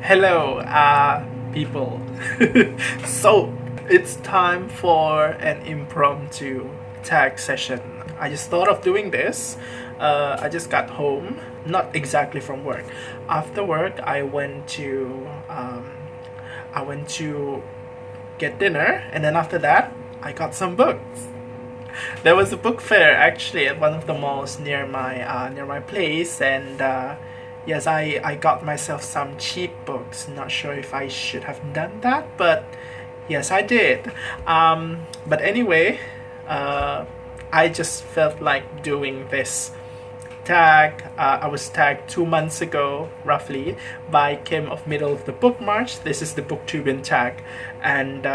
Hello, people. So, it's time for an impromptu tag session. I just thought of doing this. I just got home, not exactly from work. After work, I went to get dinner, and then after that, I got some books. There was a book fair actually at one of the malls near my place, and yes, I got myself some cheap books. Not sure if I should have done that, but yes, I did. But anyway, I just felt like doing this tag. I was tagged 2 months ago, roughly, by Kim of Middle of the Book March. This is the BookTube tag, and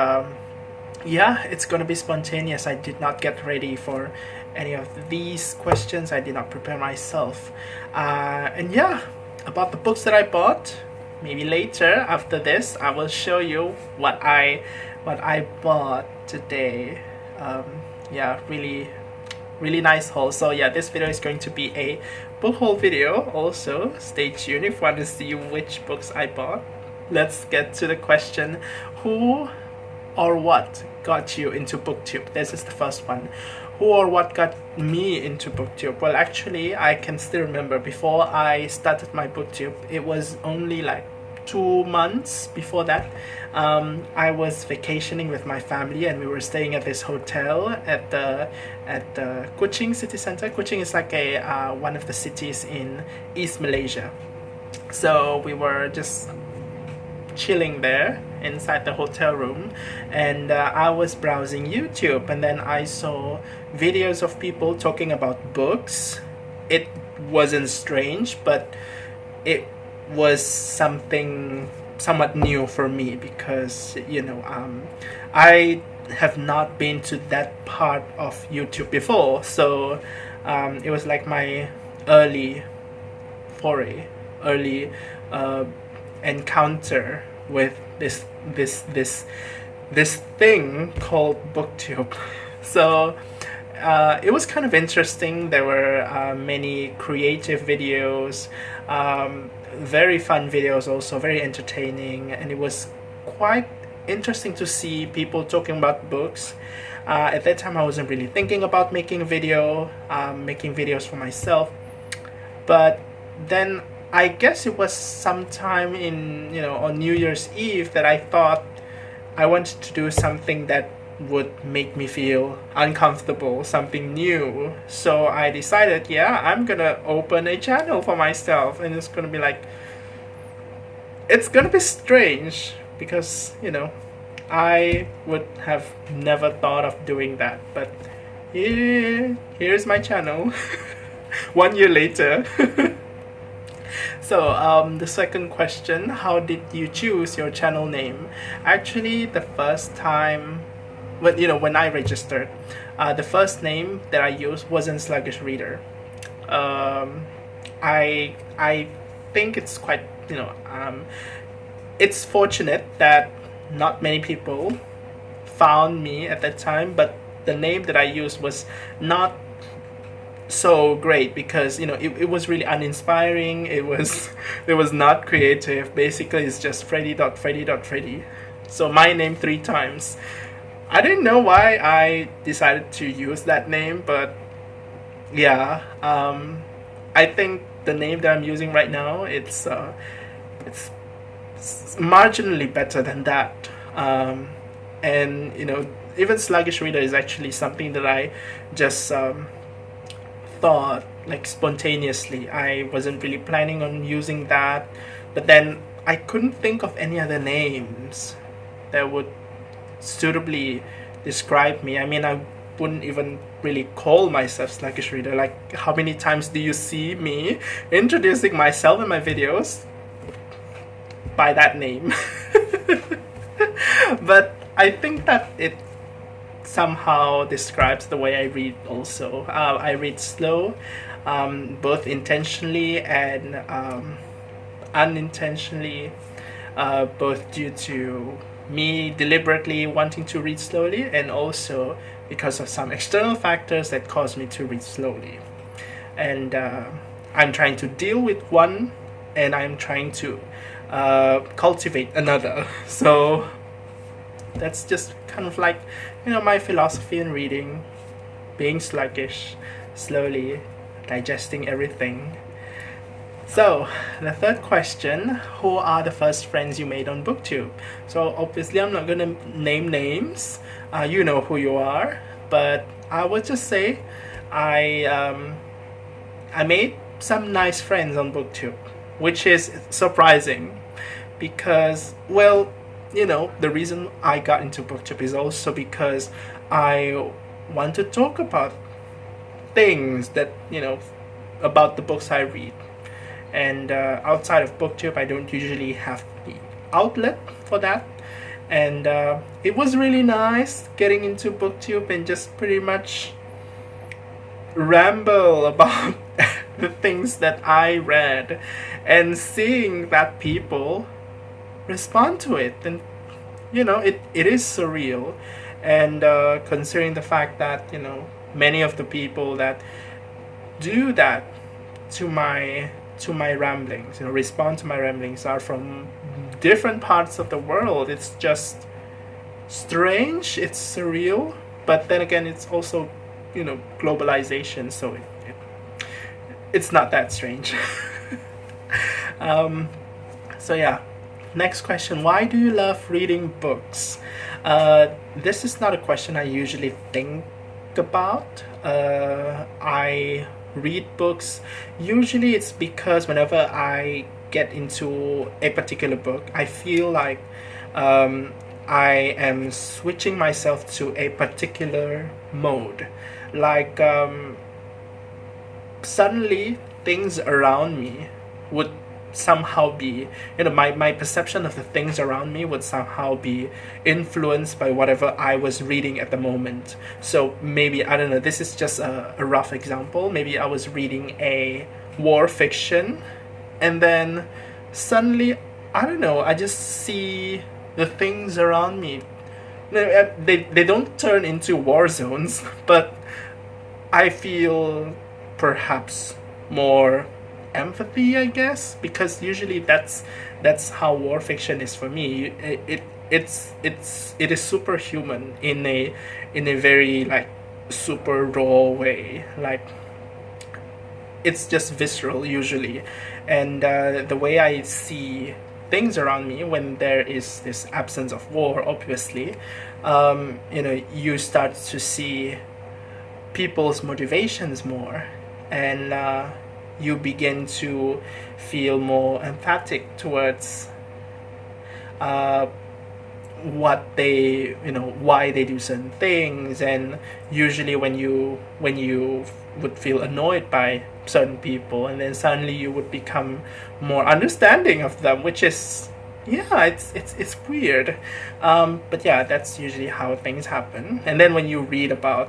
yeah, it's gonna be spontaneous. I did not get ready for any of these questions. I did not prepare myself. And yeah, about the books that I bought, maybe later after this, I will show you what I bought today. Yeah, really nice haul. So yeah, this video is going to be a book haul video. Also, stay tuned if you want to see which books I bought. Let's get to the question: who or what got you into BookTube? This is the first one. Who or what got me into BookTube? Well, actually, I can still remember before I started my BookTube, it was only like 2 months before that. I was vacationing with my family, and we were staying at this hotel at the Kuching city center. Kuching is like a one of the cities in East Malaysia. So we were just chilling there inside the hotel room, and I was browsing YouTube, and then I saw videos of people talking about books. It wasn't strange, but it was something somewhat new for me because I have not been to that part of YouTube before, so it was like my early foray, early encounter with this thing called BookTube. So it was kind of interesting. There were many creative videos, very fun videos, also very entertaining, and it was quite interesting to see people talking about books. At that time, I wasn't really thinking about making videos for myself, but then I guess it was sometime on New Year's Eve that I thought I wanted to do something that would make me feel uncomfortable, something new. So I decided, yeah, I'm gonna open a channel for myself, and it's gonna be strange because I would have never thought of doing that, but here's my channel 1 year later. So the second question: how did you choose your channel name? Actually, the first time when I registered, the first name that I used wasn't Sluggish Reader. I think it's quite it's fortunate that not many people found me at that time, but the name that I used was not so great because it was really uninspiring. It was not creative. Basically, it's just Freddy. So my name 3 times. I didn't know why I decided to use that name, but yeah, I think the name that I'm using right now, it's marginally better than that. And even Sluggish Reader is actually something that I just thought like spontaneously. I wasn't really planning on using that, but then I couldn't think of any other names that would suitably describe me. I mean, I wouldn't even really call myself Sluggish Reader. Like, how many times do you see me introducing myself in my videos by that name? But I think that it somehow describes the way I read also. I read slow, both intentionally and unintentionally, both due to me deliberately wanting to read slowly, and also because of some external factors that cause me to read slowly. And I'm trying to deal with one, and I'm trying to cultivate another. So that's just kind of like, my philosophy in reading, being sluggish, slowly digesting everything. So, the third question, who are the first friends you made on BookTube? So, obviously, I'm not going to name names. You know who you are. But I would just say I made some nice friends on BookTube, which is surprising because, well, the reason I got into BookTube is also because I want to talk about things that, about the books I read. And outside of BookTube, I don't usually have the outlet for that. And it was really nice getting into BookTube and just pretty much ramble about the things that I read and seeing that people respond to it. And, it is surreal. And considering the fact that, many of the people that do that to my ramblings, respond to my ramblings, are from different parts of the world. It's just strange, it's surreal, but then again, it's also, globalization, so it's not that strange. So yeah, next question, why do you love reading books? This is not a question I usually think about. I read books. Usually it's because whenever I get into a particular book, I feel like I am switching myself to a particular mode. Like suddenly things around me would somehow be, my perception of the things around me would somehow be influenced by whatever I was reading at the moment. So maybe, I don't know, this is just a rough example. Maybe I was reading a war fiction, and then suddenly, I don't know, I just see the things around me. They don't turn into war zones, but I feel perhaps more empathy, I guess, because usually that's how war fiction is for me. It is superhuman in a very like super raw way. Like it's just visceral usually, and the way I see things around me when there is this absence of war, obviously, you start to see people's motivations more, and you begin to feel more emphatic towards what they, why they do certain things. And usually when you would feel annoyed by certain people, and then suddenly you would become more understanding of them, which is, yeah, it's weird, but yeah, that's usually how things happen. And then when you read about,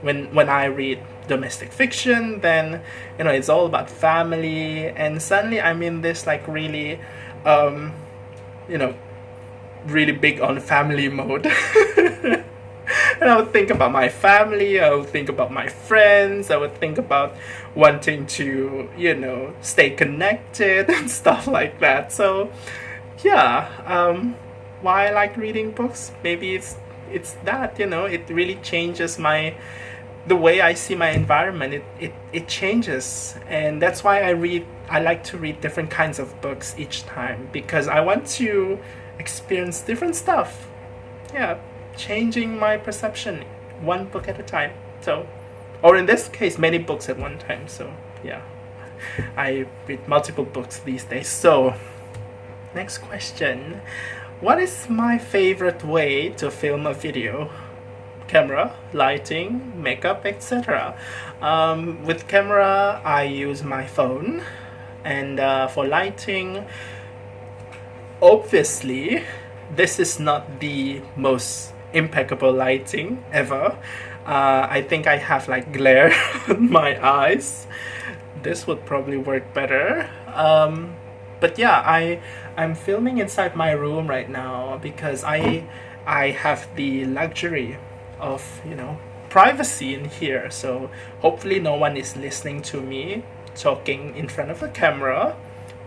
when I read domestic fiction, then it's all about family, and suddenly I'm in this like really really big on family mode. And I would think about my family, I would think about my friends, I would think about wanting to stay connected and stuff like that. So yeah, why I like reading books, maybe it's that, it really changes the way I see my environment. It changes, and that's why I like to read different kinds of books each time, because I want to experience different stuff. Yeah, changing my perception one book at a time. So, or in this case, many books at one time. So yeah, I read multiple books these days. So next question, what is my favorite way to film a video? Camera, lighting, makeup, etc. With camera, I use my phone, and for lighting, obviously, this is not the most impeccable lighting ever. I think I have like glare on my eyes. This would probably work better. But yeah, I'm filming inside my room right now because I have the luxury of privacy in here. So hopefully no one is listening to me talking in front of a camera.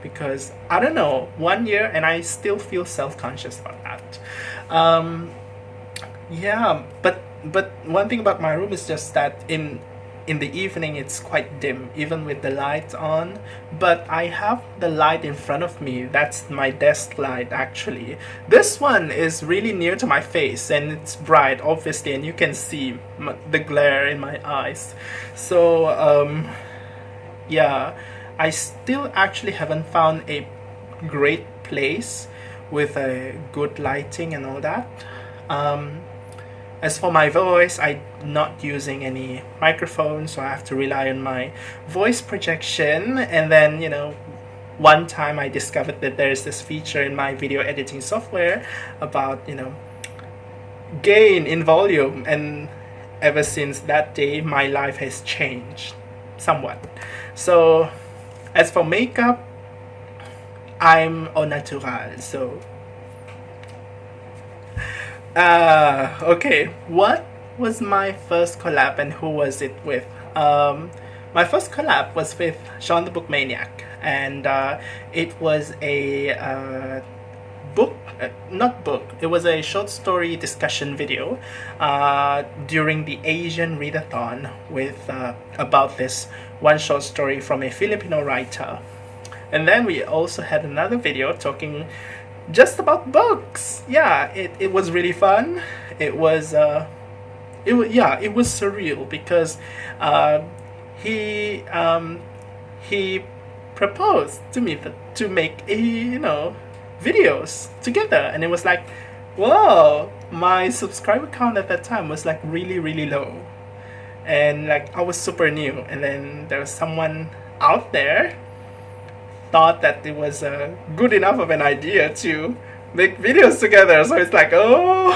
because I don't know, 1 year, and I still feel self-conscious about that. Um, yeah, but one thing about my room is just that in the evening it's quite dim, even with the lights on. But I have the light in front of me. That's my desk light, actually. This one is really near to my face, and it's bright, obviously, and you can see the glare in my eyes. So yeah, I still actually haven't found a great place with a good lighting and all that. As for my voice, I'm not using any microphone, so I have to rely on my voice projection. And then, one time I discovered that there's this feature in my video editing software about, gain in volume. And ever since that day, my life has changed somewhat. So, as for makeup, I'm au natural, so... okay, what was my first collab and who was it with? My first collab was with Sean the Book Maniac, and it was a book, not book, it was a short story discussion video during the Asian Readathon with about this one short story from a Filipino writer. And then we also had another video talking just about books. Yeah, it was really fun. It was surreal because he proposed to me to make videos together, and it was like, whoa, my subscriber count at that time was like really low, and like I was super new, and then there was someone out there thought that it was good enough of an idea to make videos together. So it's like, oh.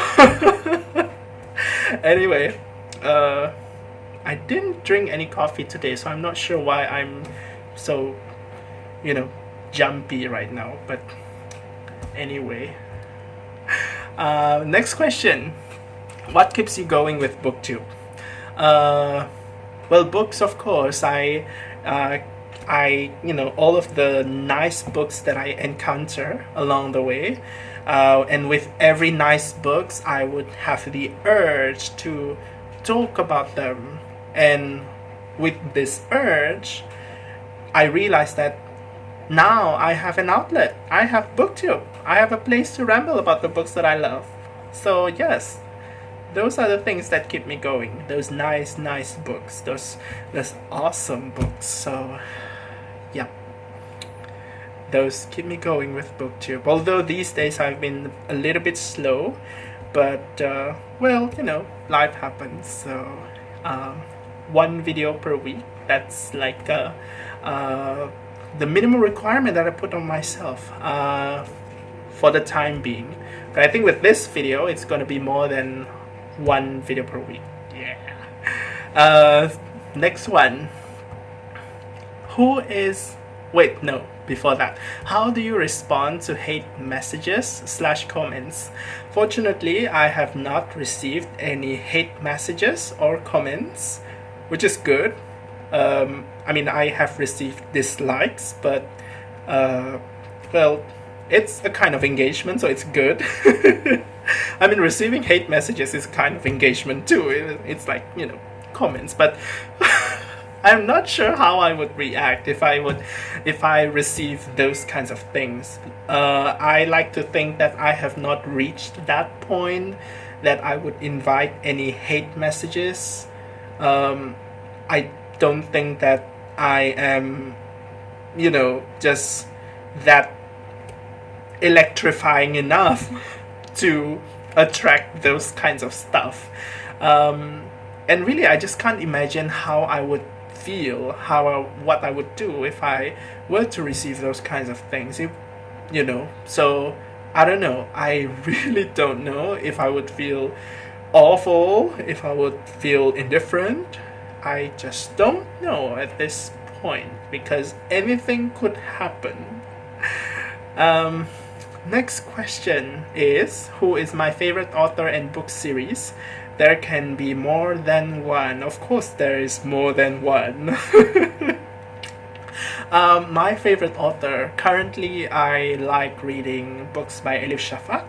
Anyway, I didn't drink any coffee today, so I'm not sure why I'm so, jumpy right now. But anyway, next question: what keeps you going with BookTube? Well, books, of course. All of the nice books that I encounter along the way, and with every nice books, I would have the urge to talk about them. And with this urge, I realized that now I have an outlet. I have BookTube. I have a place to ramble about the books that I love. So yes, those are the things that keep me going. Those nice books. Those awesome books. So yeah, those keep me going with BookTube. Although these days I've been a little bit slow, but well, life happens. So one video per week, that's like the minimum requirement that I put on myself for the time being. But I think with this video, it's going to be more than one video per week. Yeah. Next one. Before that, how do you respond to hate messages / comments? Fortunately, I have not received any hate messages or comments, which is good. I have received dislikes, but well, it's a kind of engagement, so it's good. Receiving hate messages is kind of engagement too. It's like, comments, but I'm not sure how I would react if I receive those kinds of things. I like to think that I have not reached that point that I would invite any hate messages. I don't think that I am, just that electrifying enough to attract those kinds of stuff. And really, I just can't imagine how I would feel, what I would do if I were to receive those kinds of things. So I don't know. I really don't know if I would feel awful, if I would feel indifferent. I just don't know at this point, because anything could happen. Next question is, who is my favorite author and book series? There can be more than one. Of course there is more than one. My favorite author, currently I like reading books by Elif Shafak.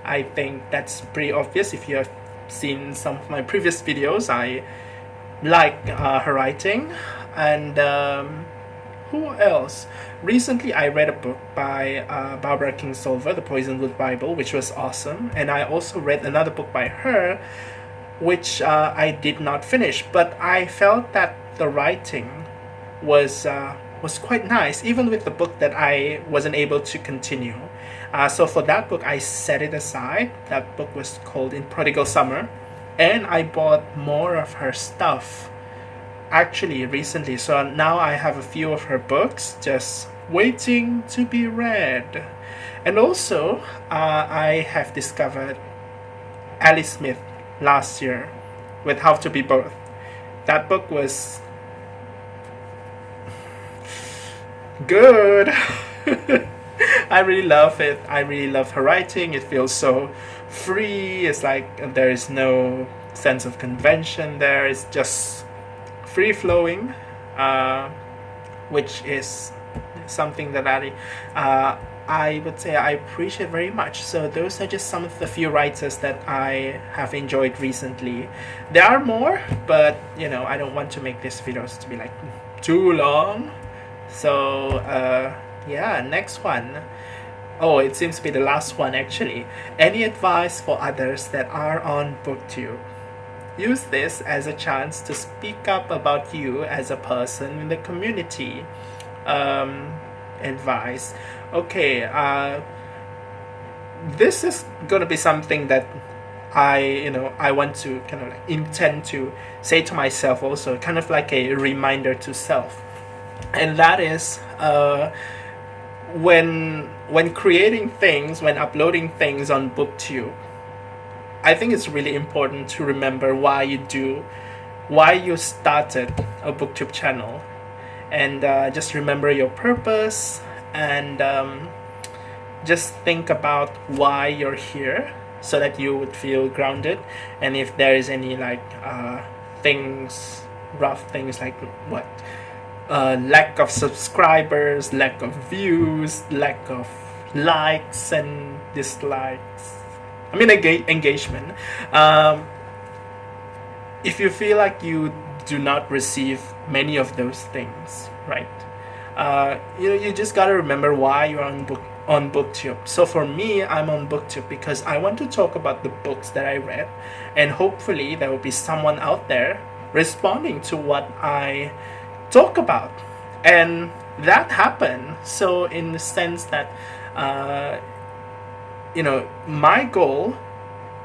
I think that's pretty obvious if you have seen some of my previous videos. I like her writing. And who else? Recently I read a book by Barbara Kingsolver, The Poisonwood Bible, which was awesome. And I also read another book by her, which I did not finish, but I felt that the writing was quite nice, even with the book that I wasn't able to continue. So for that book, I set it aside. That book was called In Prodigal Summer, and I bought more of her stuff actually recently. So now I have a few of her books just waiting to be read. And also, I have discovered Alice Smith last year with How to Be Both. That book was good. I really love it. I really love her writing. It feels so free. It's like there is no sense of convention there. It's just free flowing, which is something that I would say I appreciate very much. So those are just some of the few writers that I have enjoyed recently. There are more, but you know, I don't want to make these videos to be like too long. So yeah, next one. Oh, it seems to be the last one actually. Any advice for others that are on BookTube? Use this as a chance to speak up about you as a person in the community. Advice. Okay, this is gonna be something that I want to kind of like intend to say to myself also, kind of like a reminder to self. And that is when creating things, when uploading things on BookTube, I think it's really important to remember why you started a BookTube channel, and just remember your purpose, and just think about why you're here so that you would feel grounded. And if there is any like rough things like what lack of subscribers, lack of views, lack of likes and dislikes, I mean engagement, if you feel like you do not receive many of those things, right, you just gotta remember why you're on BookTube. So for me, I'm on BookTube because I want to talk about the books that I read, and hopefully there will be someone out there responding to what I talk about, and that happened. So in the sense that my goal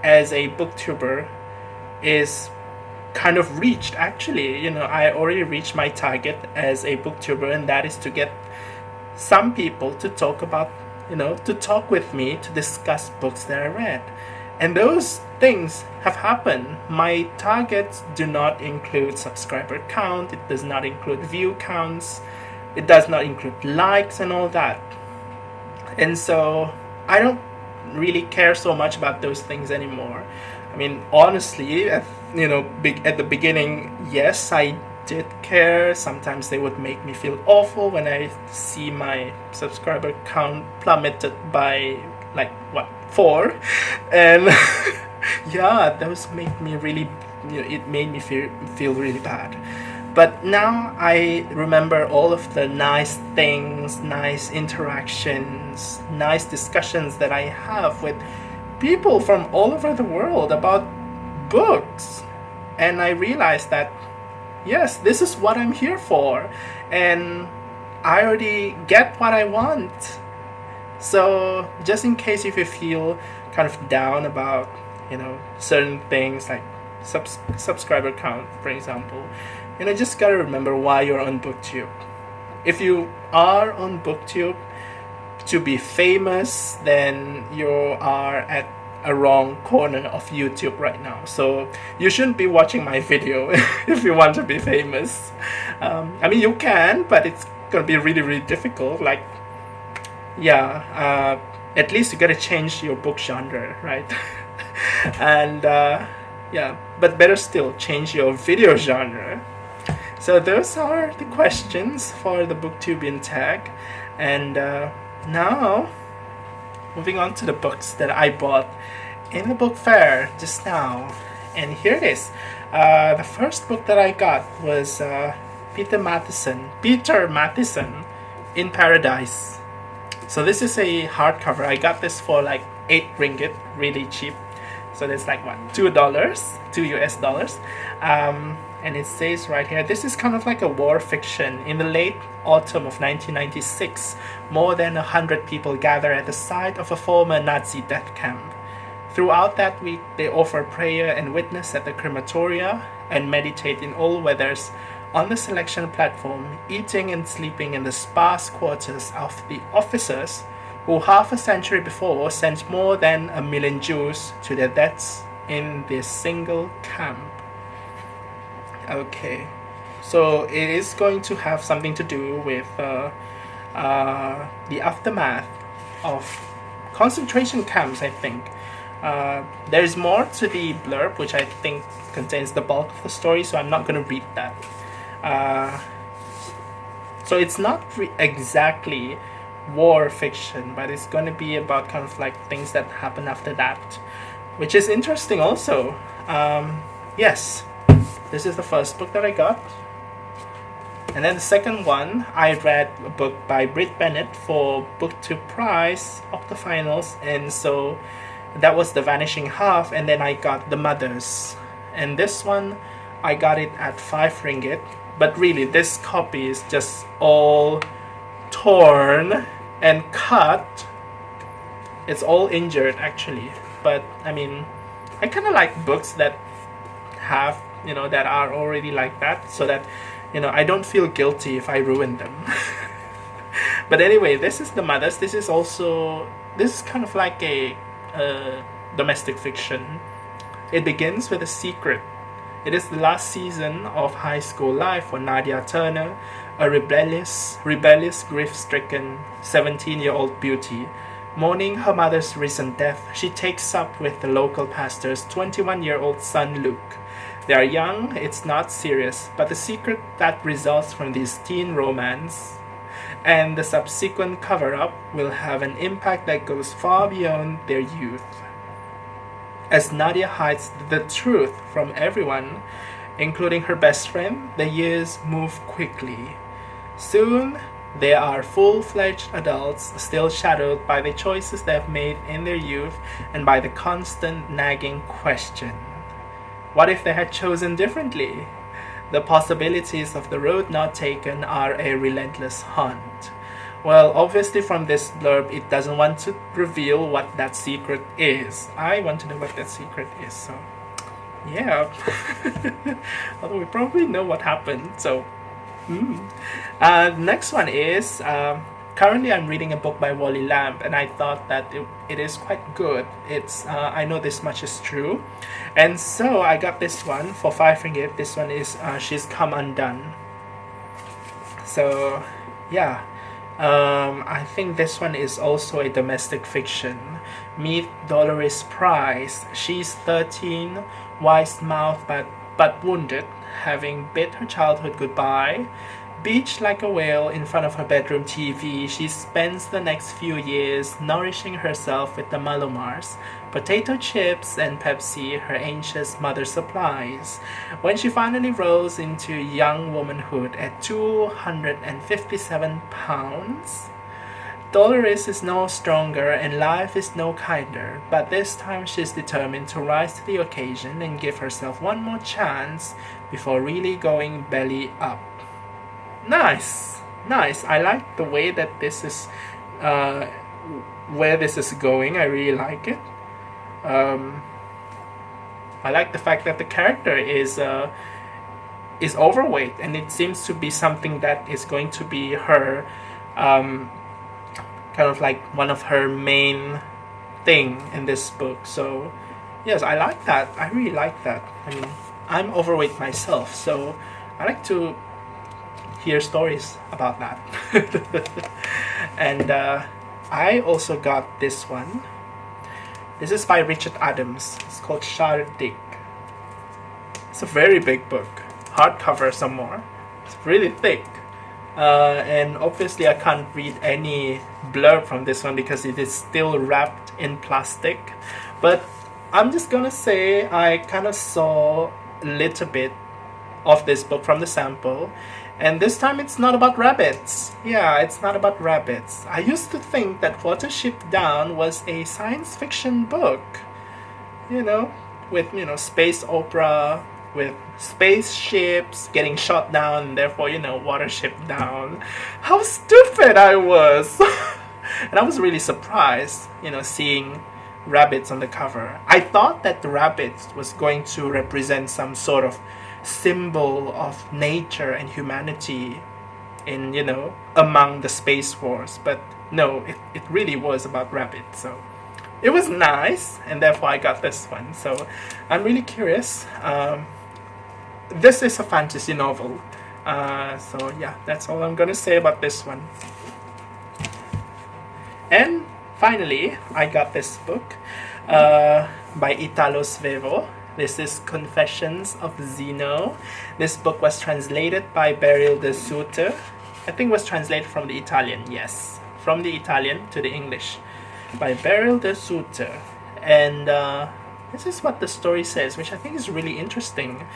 as a booktuber is kind of reached. Actually, I already reached my target as a booktuber, and that is to get some people to talk about, to talk with me, to discuss books that I read. And those things have happened. My targets do not include subscriber count, it does not include view counts, it does not include likes and all that. And so I don't really care so much about those things anymore. I mean, honestly, at the beginning, yes, I did care. Sometimes they would make me feel awful when I see my subscriber count plummeted by 4, and yeah, those make me really, it made me feel really bad. But now I remember all of the nice things, nice interactions, nice discussions that I have with people from all over the world about books. And I realized that, yes, this is what I'm here for. And I already get what I want. So just in case if you feel kind of down about, certain things like subscriber count, for example, just gotta remember why you're on BookTube. If you are on BookTube to be famous, then you are at a wrong corner of YouTube right now. So you shouldn't be watching my video if you want to be famous. I mean, you can, but it's gonna be really, really difficult. At least you gotta change your book genre, right? And but better still, change your video genre. So those are the questions for the BookTube tag. And now, moving on to the books that I bought in the book fair just now. And here it is. The first book that I got was Peter Matheson, In Paradise. So this is a hardcover. I got this for like 8 ringgit, really cheap. So that's like what, $2 US dollars. And it says right here, this is kind of like a war fiction. In the late autumn of 1996, more than 100 people gather at the site of a former Nazi death camp. Throughout that week, they offer prayer and witness at the crematoria and meditate in all weathers on the selection platform, eating and sleeping in the sparse quarters of the officers who half a century before sent more than 1 million Jews to their deaths in this single camp. Okay, so it is going to have something to do with the aftermath of concentration camps, I think. There's more to the blurb, which I think contains the bulk of the story, so I'm not going to read that. So it's not exactly war fiction, but it's going to be about kind of like things that happen after that, which is interesting also. Yes, this is the first book that I got. And then the second one, I read a book by Britt Bennett for BookTube Prize, Octofinals, and so that was The Vanishing Half, and then I got The Mothers. And this one, I got it at 5 ringgit, but really this copy is just all torn and cut. It's all injured actually, but I mean, I kind of like books that have, that are already like that, so that, I don't feel guilty if I ruin them. But anyway, this is The Mothers. This is kind of like a domestic fiction. It begins with a secret. It is the last season of high school life for Nadia Turner, a rebellious, grief-stricken 17-year-old beauty. Mourning her mother's recent death, she takes up with the local pastor's 21-year-old son Luke. They are young, it's not serious, but the secret that results from this teen romance and the subsequent cover-up will have an impact that goes far beyond their youth. As Nadia hides the truth from everyone, including her best friend, the years move quickly. Soon, they are full-fledged adults, still shadowed by the choices they have made in their youth and by the constant nagging question: what if they had chosen differently? The possibilities of the road not taken are a relentless hunt. Well, obviously from this blurb, it doesn't want to reveal what that secret is. I want to know what that secret is, so yeah. Although we probably know what happened, so next one is currently I'm reading a book by Wally Lamb, and I thought that it is quite good. It's I know this much is true, and so I got this one for 5 ringgit. This one is She's Come Undone. So yeah, I think this one is also a domestic fiction. Meet Dolores Price. She's 13, wise-mouthed but wounded, having bid her childhood goodbye. Beached like a whale in front of her bedroom TV, she spends the next few years nourishing herself with the Malomars, potato chips, and Pepsi her anxious mother supplies. When she finally rose into young womanhood at 257 pounds, Dolores is no stronger and life is no kinder, but this time she's determined to rise to the occasion and give herself one more chance before really going belly up. Nice. I like the way that this is, where this is going. I really like it. I like the fact that the character is overweight, and it seems to be something that is going to be her, kind of like one of her main thing in this book. So yes, I like that. I really like that. I mean, I'm overweight myself, so I like to hear stories about that. And I also got this one. This is by Richard Adams. It's called Shardik. It's a very big book, hardcover some more, It's really thick. And obviously I can't read any blurb from this one because it is still wrapped in plastic. But I'm just gonna say I kind of saw a little bit of this book from the sample, and this time it's not about rabbits. Yeah, it's not about rabbits. I used to think that Watership Down was a science fiction book, you know, with, you know, space opera, with spaceships getting shot down, and therefore, you know, Watership Down. How stupid I was! And I was really surprised, you know, seeing rabbits on the cover. I thought that the rabbits was going to represent some sort of symbol of nature and humanity in, you know, among the space wars, but no, it really was about rabbits. So it was nice, and therefore I got this one. So I'm really curious. This is a fantasy novel. So yeah, that's all I'm gonna say about this one. And finally, I got this book by Italo Svevo. This is Confessions of Zeno. This book was translated by Beryl de Soute. I think it was translated from the Italian, yes. From the Italian to the English by Beryl de Soute. And this is what the story says, which I think is really interesting.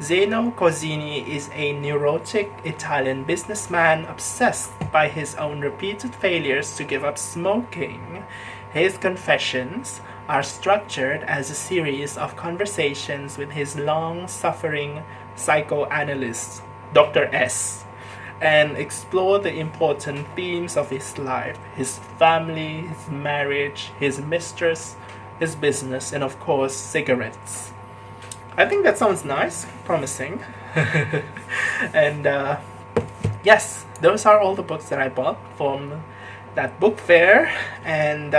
Zeno Cozzini is a neurotic Italian businessman obsessed by his own repeated failures to give up smoking. His confessions are structured as a series of conversations with his long-suffering psychoanalyst, Dr. S, and explore the important themes of his life, his family, his marriage, his mistress, his business, and of course, cigarettes. I think that sounds nice, promising. And yes, those are all the books that I bought from that book fair. And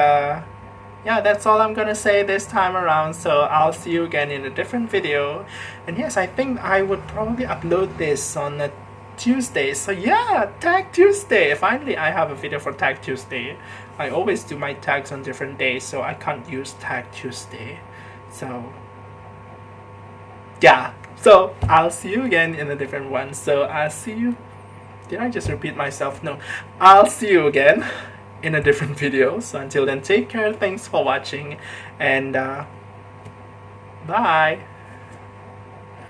yeah, that's all I'm gonna say this time around. So I'll see you again in a different video. And yes, I think I would probably upload this on a Tuesday. So yeah, Tag Tuesday. Finally, I have a video for Tag Tuesday. I always do my tags on different days, so I can't use Tag Tuesday. So yeah, so I'll see you again in a different one. So I'll see you. Did I just repeat myself? No. I'll see you again in a different video. So until then, take care. Thanks for watching, and bye.